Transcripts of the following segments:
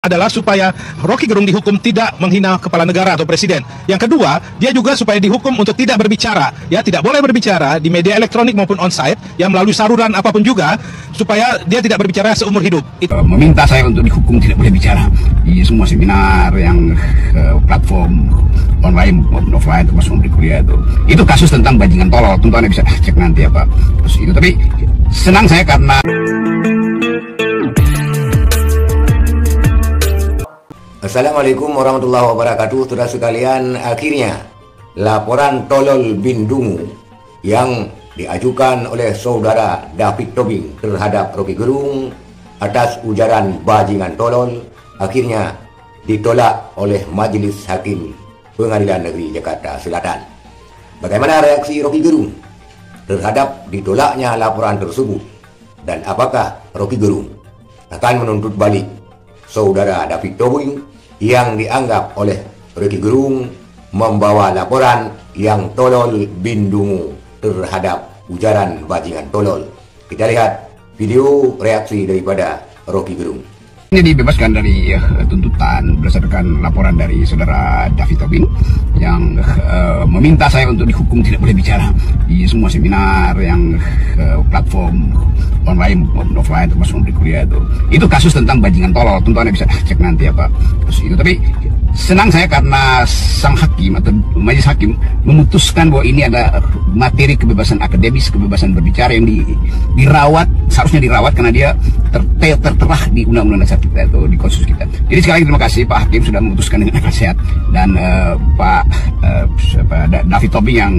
adalah supaya Rocky Gerung dihukum tidak menghina kepala negara atau presiden. Yang kedua, dia juga supaya dihukum untuk tidak berbicara, ya, tidak boleh berbicara di media elektronik maupun onsite, yang melalui saluran apapun juga, supaya dia tidak berbicara seumur hidup. Meminta saya untuk dihukum tidak boleh bicara di semua seminar yang platform online maupun offline, termasuk memberi kuliah itu kasus tentang bajingan tolol. Tentu Anda bisa cek nanti apa terus itu. Tapi senang saya karena Assalamualaikum warahmatullahi wabarakatuh. Saudara sekalian, akhirnya laporan tolol bin Dungu yang diajukan oleh saudara David Tobing terhadap Rocky Gerung atas ujaran bajingan tolol akhirnya ditolak oleh Majelis Hakim Pengadilan Negeri Jakarta Selatan. Bagaimana reaksi Rocky Gerung terhadap ditolaknya laporan tersebut, dan apakah Rocky Gerung akan menuntut balik saudara David Tobing yang dianggap oleh Rocky Gerung membawa laporan yang tolol bin Dungu terhadap ujaran bajingan tolol? Kita lihat video reaksi daripada Rocky Gerung. Ini dibebaskan dari tuntutan berdasarkan laporan dari saudara David Tobing yang meminta saya untuk dihukum tidak boleh bicara di semua seminar yang platform online maupun offline, termasuk memberi kuliah itu kasus tentang bajingan tolol. Tentu Anda bisa cek nanti apa terus itu. Tapi senang saya karena sang hakim atau majelis hakim memutuskan bahwa ini ada materi kebebasan akademis, kebebasan berbicara yang seharusnya dirawat karena dia tertera di undang-undang dasar kita atau di konstitusi kita. Jadi sekali lagi terima kasih Pak Hakim sudah memutuskan dengan akal sehat, dan Pak David Tobing yang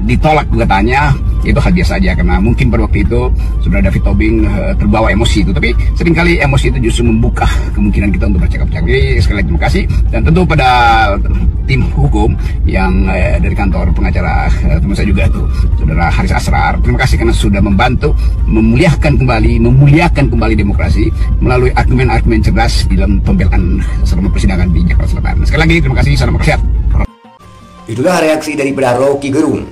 ditolak gugatannya itu hal biasa saja, karena mungkin pada waktu itu saudara David Tobing terbawa emosi itu. Tapi seringkali emosi itu justru membuka kemungkinan kita untuk bercakap-cakap. Jadi sekali lagi terima kasih, dan tentu pada tim hukum yang dari kantor pengacara teman saya juga tuh saudara Haris Asrar, terima kasih karena sudah membantu memuliakan kembali demokrasi melalui argumen-argumen cerdas di dalam pembelaan selama persidangan di Jakarta Selatan. Sekali lagi terima kasih, salam sehat. Itulah reaksi daripada Rocky Gerung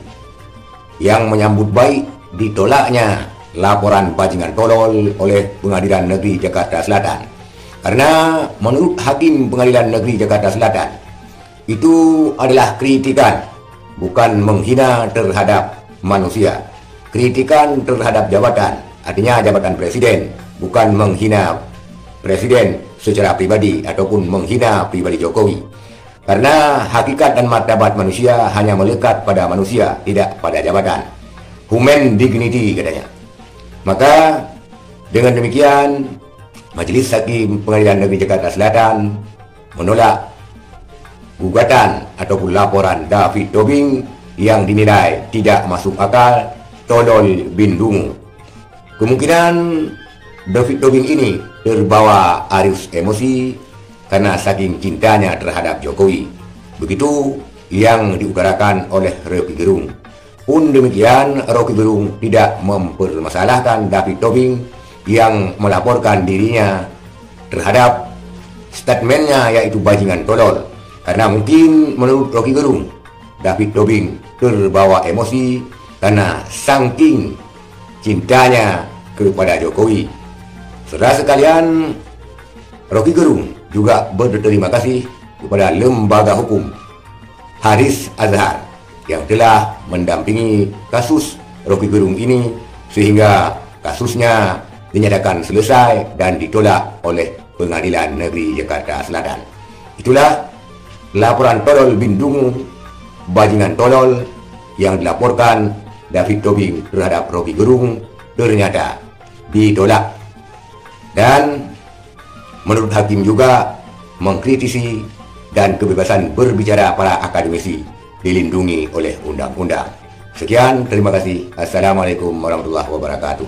yang menyambut baik ditolaknya laporan bajingan tolol oleh Pengadilan Negeri Jakarta Selatan. Karena menurut Hakim Pengadilan Negeri Jakarta Selatan, itu adalah kritikan, bukan menghina terhadap manusia. Kritikan terhadap jabatan, artinya jabatan presiden, bukan menghina presiden secara pribadi ataupun menghina pribadi Jokowi. Karena hakikat dan martabat manusia hanya melekat pada manusia, tidak pada jabatan. Human dignity katanya. Maka dengan demikian Majelis Hakim Pengadilan Negeri Jakarta Selatan menolak gugatan ataupun laporan David Tobing yang dinilai tidak masuk akal, tolol bin Dungu. Kemungkinan David Tobing ini terbawa arus emosi karena saking cintanya terhadap Jokowi. Begitu yang diutarakan oleh Rocky Gerung. Pun demikian, Rocky Gerung tidak mempermasalahkan David Tobing yang melaporkan dirinya terhadap statementnya yaitu bajingan tolol. Karena mungkin menurut Rocky Gerung, David Tobing terbawa emosi karena saking cintanya kepada Jokowi. Saudara sekalian, Rocky Gerung juga berterima kasih kepada lembaga hukum Haris Azhar yang telah mendampingi kasus Rocky Gerung ini sehingga kasusnya dinyatakan selesai dan ditolak oleh Pengadilan Negeri Jakarta Selatan. Itulah laporan tolol bin Dungu, bajingan tolol yang dilaporkan David Tobing terhadap Rocky Gerung ternyata ditolak. Dan menurut hakim juga mengkritisi dan kebebasan berbicara para akademisi dilindungi oleh undang-undang. Sekian, terima kasih. Assalamualaikum warahmatullahi wabarakatuh.